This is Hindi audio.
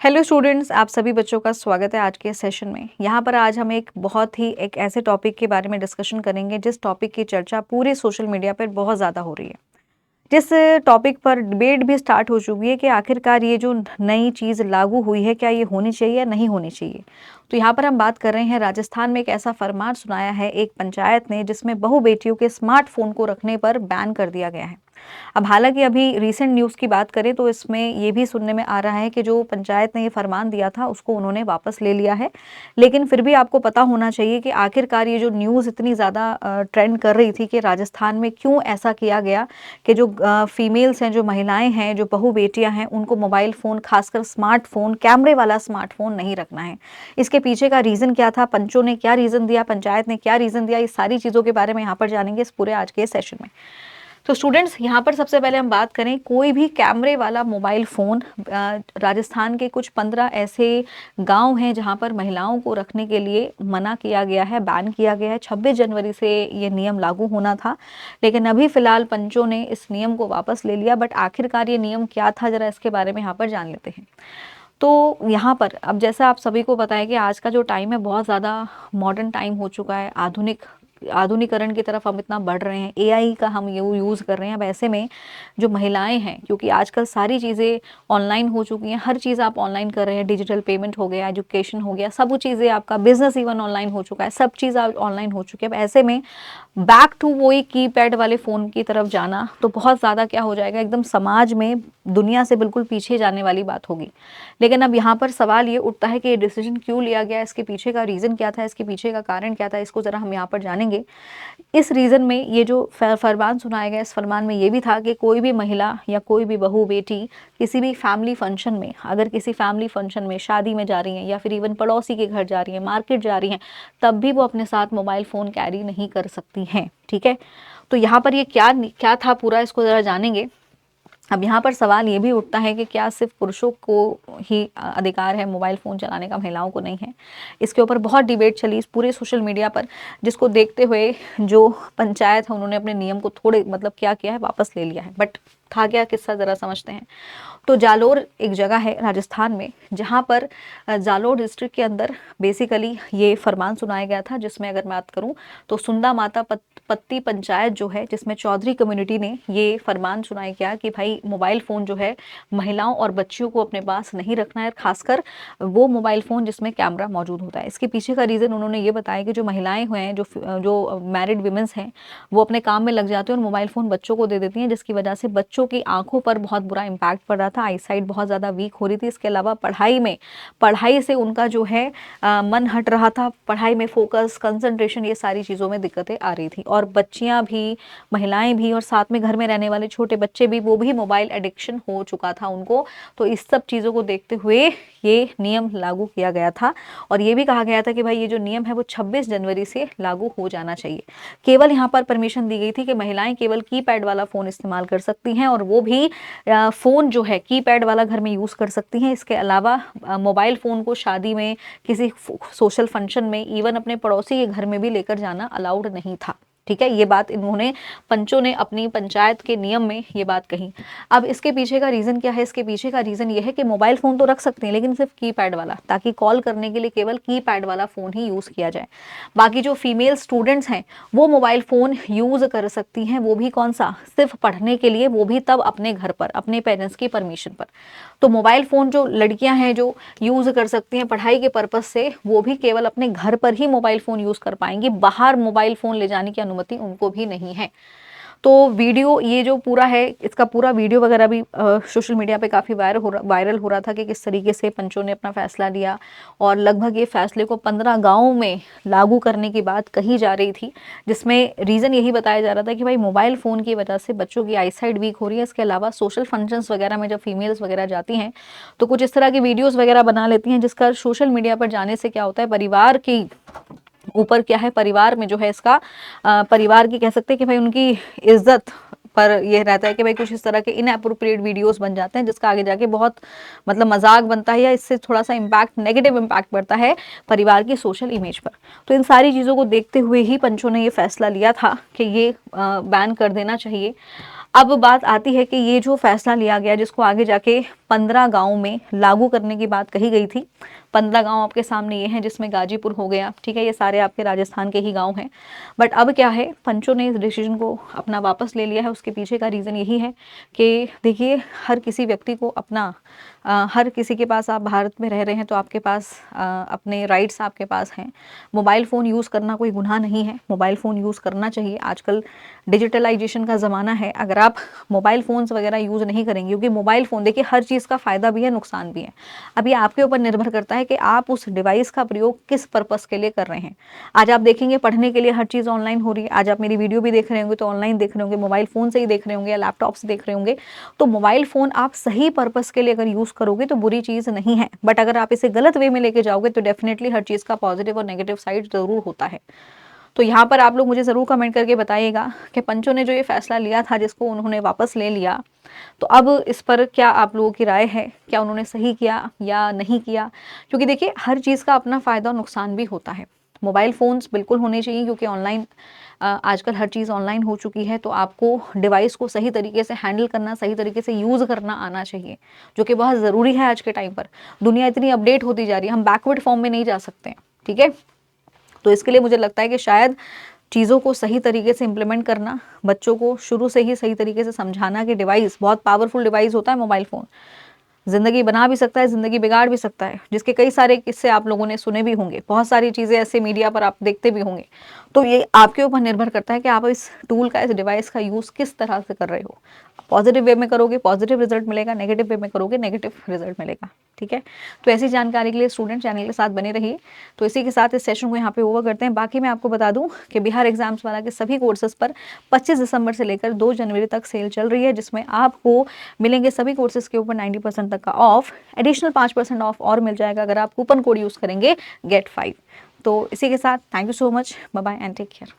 हेलो स्टूडेंट्स, आप सभी बच्चों का स्वागत है आज के सेशन में। यहाँ पर आज हम एक बहुत ही एक ऐसे टॉपिक के बारे में डिस्कशन करेंगे जिस टॉपिक की चर्चा पूरे सोशल मीडिया पर बहुत ज़्यादा हो रही है। जिस टॉपिक पर डिबेट भी स्टार्ट हो चुकी है कि आखिरकार ये जो नई चीज़ लागू हुई है, क्या ये होनी चाहिए या नहीं होनी चाहिए। तो यहाँ पर हम बात कर रहे हैं, राजस्थान में एक ऐसा फरमान सुनाया है एक पंचायत ने जिसमें बहु बेटियों के स्मार्टफोन को रखने पर बैन कर दिया गया है। अब हालांकि अभी रीसेंट न्यूज़ की बात करें तो इसमें ये भी सुनने में आ रहा है कि जो पंचायत ने ये फरमान दिया था उसको उन्होंने वापस ले लिया है। लेकिन फिर भी आपको पता होना चाहिए कि आखिरकार ये जो न्यूज़ इतनी ज़्यादा ट्रेंड कर रही थी कि राजस्थान में क्यों ऐसा किया गया कि जो फीमेल्स हैं, जो महिलाएं हैं, जो बहू बेटियां हैं, उनको मोबाइल फ़ोन, खासकर स्मार्टफोन, कैमरे वाला स्मार्टफोन नहीं रखना है। इसके पीछे का रीज़न क्या था, पंचों ने क्या रीज़न दिया, पंचायत ने क्या रीज़न दिया, ये सारी चीज़ों के बारे में यहाँ पर जानेंगे इस पूरे आज के सेशन में। तो स्टूडेंट्स, यहाँ पर सबसे पहले हम बात करें, कोई भी कैमरे वाला मोबाइल फ़ोन, राजस्थान के कुछ 15 ऐसे गांव हैं जहाँ पर महिलाओं को रखने के लिए मना किया गया है, बैन किया गया है। 26 जनवरी से ये नियम लागू होना था, लेकिन अभी फ़िलहाल पंचों ने इस नियम को वापस ले लिया। बट आखिरकार ये नियम क्या था, ज़रा इसके बारे में यहाँ पर जान लेते हैं। तो यहाँ पर अब जैसा आप सभी को पता है कि आज का जो टाइम है बहुत ज़्यादा मॉडर्न टाइम हो चुका है, आधुनिकरण की तरफ हम इतना बढ़ रहे हैं, एआई का हम यूज़ कर रहे हैं। अब ऐसे में जो महिलाएं हैं, क्योंकि आजकल सारी चीज़ें ऑनलाइन हो चुकी हैं, हर चीज़ आप ऑनलाइन कर रहे हैं, डिजिटल पेमेंट हो गया, एजुकेशन हो गया, सब चीज़ें, आपका बिजनेस इवन ऑनलाइन हो चुका है, सब चीज़ ऑनलाइन हो चुकी है। अब ऐसे में बैक टू वही कीपैड वाले फ़ोन की तरफ जाना तो बहुत ज़्यादा क्या हो जाएगा, एकदम समाज में दुनिया से बिल्कुल पीछे जाने वाली बात होगी। लेकिन अब यहाँ पर सवाल ये उठता है कि ये डिसीजन क्यों लिया गया, इसके पीछे का रीज़न क्या था, इसके पीछे का कारण क्या था, इसको ज़रा हम यहाँ पर जानेंगे। इस रीज़न में ये जो फरमान सुनाया गया, इस फरमान में ये भी था कि कोई भी महिला या कोई भी बहू बेटी किसी भी फैमिली फंक्शन में, अगर किसी फैमिली फंक्शन में, शादी में जा रही हैं या फिर इवन पड़ोसी के घर जा रही हैं, मार्केट जा रही हैं, तब भी वो अपने साथ मोबाइल फ़ोन कैरी नहीं कर सकती हैं। ठीक है, तो यहाँ पर ये क्या क्या था पूरा, इसको ज़रा जानेंगे। अब यहाँ पर सवाल ये भी उठता है कि क्या सिर्फ पुरुषों को ही अधिकार है मोबाइल फ़ोन चलाने का, महिलाओं को नहीं है। इसके ऊपर बहुत डिबेट चली इस पूरे सोशल मीडिया पर, जिसको देखते हुए जो पंचायत है उन्होंने अपने नियम को थोड़े क्या किया है, वापस ले लिया है। बट था क्या किस्सा, ज़रा समझते हैं। तो जालोर एक जगह है राजस्थान में, जहाँ पर जालोर डिस्ट्रिक्ट के अंदर बेसिकली ये फरमान सुनाया गया था, जिसमें अगर बात करूँ तो सुंदा माता पत्ती पंचायत जो है, जिसमें चौधरी कम्युनिटी ने ये फरमान सुनाया गया कि भाई मोबाइल फ़ोन जो है महिलाओं और बच्चियों को अपने पास नहीं रखना है, खासकर वो मोबाइल फ़ोन जिसमें कैमरा मौजूद होता है। इसके पीछे का रीज़न उन्होंने ये बताया कि जो महिलाएं हैं, जो मैरिड वीमेंस हैं, वो अपने काम में लग जाते हैं और मोबाइल फ़ोन बच्चों को दे देती हैं, जिसकी वजह से बच्चों की आंखों पर बहुत बुरा इम्पैक्ट पड़ रहा था, आईसाइट बहुत ज़्यादा वीक हो रही थी। इसके अलावा पढ़ाई से उनका जो है मन हट रहा था, पढ़ाई में फोकस, कंसंट्रेशन, ये सारी चीज़ों में दिक्कतें आ रही थी। और बच्चियां भी, महिलाएं भी, और साथ में घर में रहने वाले छोटे बच्चे भी, वो भी मोबाइल एडिक्शन हो चुका था उनको। तो इस सब चीज़ों को देखते हुए ये नियम लागू किया गया था, और ये भी कहा गया था कि भाई ये जो नियम है वो 26 जनवरी से लागू हो जाना चाहिए। केवल यहाँ पर परमिशन दी गई थी कि महिलाएं केवल कीपैड वाला फ़ोन इस्तेमाल कर सकती हैं, और वो भी फ़ोन जो है कीपैड वाला घर में यूज़ कर सकती हैं। इसके अलावा मोबाइल फ़ोन को शादी में, किसी सोशल फंक्शन में, इवन अपने पड़ोसी के घर में भी लेकर जाना अलाउड नहीं था। ठीक है, ये बात इन्होंने, पंचों ने अपनी पंचायत के नियम में ये बात कही। अब इसके पीछे का रीज़न क्या है, इसके पीछे का रीज़न ये है कि मोबाइल फ़ोन तो रख सकते हैं, लेकिन सिर्फ कीपैड वाला, ताकि कॉल करने के लिए केवल कीपैड वाला फ़ोन ही यूज़ किया जाए। बाकी जो फीमेल स्टूडेंट्स हैं वो मोबाइल फ़ोन यूज़ कर सकती हैं, वो भी कौन सा, सिर्फ पढ़ने के लिए, वो भी तब अपने घर पर, अपने पेरेंट्स की परमिशन पर। तो मोबाइल फ़ोन जो लड़कियां हैं जो यूज़ कर सकती हैं पढ़ाई के पर्पज़ से, वो भी केवल अपने घर पर ही मोबाइल फ़ोन यूज़ कर पाएंगी, बाहर मोबाइल फ़ोन ले जाने की अनुमति उनको भी नहीं है। तो वीडियो ये जो पूरा है, इसका पूरा वीडियो वगैरह भी सोशल मीडिया पे काफ़ी वायरल हो रहा था कि किस तरीके से पंचों ने अपना फैसला लिया, और लगभग ये फैसले को 15 गाँवों में लागू करने की बात कही जा रही थी, जिसमें रीज़न यही बताया जा रहा था कि भाई मोबाइल फ़ोन की वजह से बच्चों की आईसाइट वीक हो रही है। इसके अलावा सोशल फंक्शंस वगैरह में जब फीमेल्स वगैरह जाती हैं तो कुछ इस तरह की वीडियोज़ वगैरह बना लेती हैं, जिसका सोशल मीडिया पर जाने से क्या होता है, परिवार की ऊपर क्या है, परिवार में जो है इसका परिवार की कह सकते हैं कि भाई उनकी इज्जत पर यह रहता है कि भाई कुछ इस तरह के इनएप्रोप्रिएट वीडियोस बन जाते हैं, जिसका आगे जाके बहुत मजाक बनता है, या इससे थोड़ा सा इम्पैक्ट, नेगेटिव इम्पैक्ट पड़ता है परिवार की सोशल इमेज पर। तो इन सारी चीज़ों को देखते हुए ही पंचों ने ये फैसला लिया था कि ये बैन कर देना चाहिए। अब बात आती है कि ये जो फैसला लिया गया, जिसको आगे जाके 15 गाँव में लागू करने की बात कही गई थी। 15 गाँव आपके सामने ये हैं, जिसमें गाजीपुर हो गया, ठीक है, ये सारे आपके राजस्थान के ही गाँव हैं। बट अब क्या है, पंचों ने इस डिसीजन को अपना वापस ले लिया है। उसके पीछे का रीज़न यही है कि देखिए, हर किसी व्यक्ति को अपना हर किसी के पास, आप भारत में रह रहे हैं तो आपके पास अपने राइट्स आपके पास हैं। मोबाइल फ़ोन यूज़ करना कोई गुनाह नहीं है, मोबाइल फ़ोन यूज़ करना चाहिए। आजकल डिजिटलाइजेशन का ज़माना है, अगर आप मोबाइल फ़ोन्स वगैरह यूज़ नहीं करेंगे, क्योंकि मोबाइल फ़ोन देखिए हर चीज़ का फ़ायदा भी है, नुकसान भी है। अब ये आपके ऊपर निर्भर करता है कि आप उस डिवाइस का प्रयोग किस पर्पस के लिए कर रहे हैं। आज आप देखेंगे पढ़ने के लिए हर चीज़ ऑनलाइन हो रही है। आज आप मेरी वीडियो भी देख रहे होंगे तो ऑनलाइन देख रहे होंगे, मोबाइल फ़ोन से ही देख रहे होंगे या लैपटॉप से देख रहे होंगे। तो मोबाइल फ़ोन आप सही पर्पस के लिए अगर यूज़ करोगे तो बुरी चीज़ नहीं है, बट अगर आप इसे गलत वे में लेके जाओगे तो डेफिनेटली हर चीज़ का पॉजिटिव और नेगेटिव साइड ज़रूर होता है। तो यहाँ पर आप लोग मुझे ज़रूर कमेंट करके बताइएगा कि पंचों ने जो ये फैसला लिया था, जिसको उन्होंने वापस ले लिया, तो अब इस पर क्या आप लोगों की राय है? क्या उन्होंने सही किया या नहीं किया? क्योंकि देखिए हर चीज़ का अपना फ़ायदा और नुकसान भी होता है। मोबाइल फ़ोन्स बिल्कुल होने चाहिए, क्योंकि ऑनलाइन आजकल हर चीज़ ऑनलाइन हो चुकी है, तो आपको डिवाइस को सही तरीके से हैंडल करना, सही तरीके से यूज़ करना आना चाहिए, जो कि बहुत ज़रूरी है आज के टाइम पर। दुनिया इतनी अपडेट होती जा रही है, हम बैकवर्ड फॉर्म में नहीं जा सकते हैं, ठीक है? तो इसके लिए मुझे लगता है कि शायद चीज़ों को सही तरीके से इम्प्लीमेंट करना, बच्चों को शुरू से ही सही तरीके से समझाना कि डिवाइस बहुत पावरफुल डिवाइस होता है मोबाइल फ़ोन। ज़िंदगी बना भी सकता है, ज़िंदगी बिगाड़ भी सकता है, जिसके कई सारे किस्से आप लोगों ने सुने भी होंगे। बहुत सारी चीज़ें ऐसे मीडिया पर आप देखते भी होंगे। तो ये आपके ऊपर निर्भर करता है कि आप इस टूल का, इस डिवाइस का यूज़ किस तरह से कर रहे हो। पॉजिटिव वे में करोगे पॉजिटिव रिजल्ट मिलेगा, नेगेटिव वे में करोगे नेगेटिव रिजल्ट मिलेगा, ठीक है? तो ऐसी जानकारी के लिए स्टूडेंट चैनल के साथ बने रहिए। तो इसी के साथ इस सेशन को यहाँ पे ओवर करते हैं। बाकी मैं आपको बता दूँ कि बिहार एग्जाम्स वाला के सभी कोर्सेज़ पर 25 दिसंबर से लेकर 2 जनवरी तक सेल चल रही है, जिसमें आपको मिलेंगे सभी कोर्सेज़ के ऊपर 90% तक का ऑफ, एडिशनल 5% ऑफ और मिल जाएगा अगर आप कूपन कोड यूज़ करेंगे GET5। तो इसी के साथ thank you so much, bye bye and take care.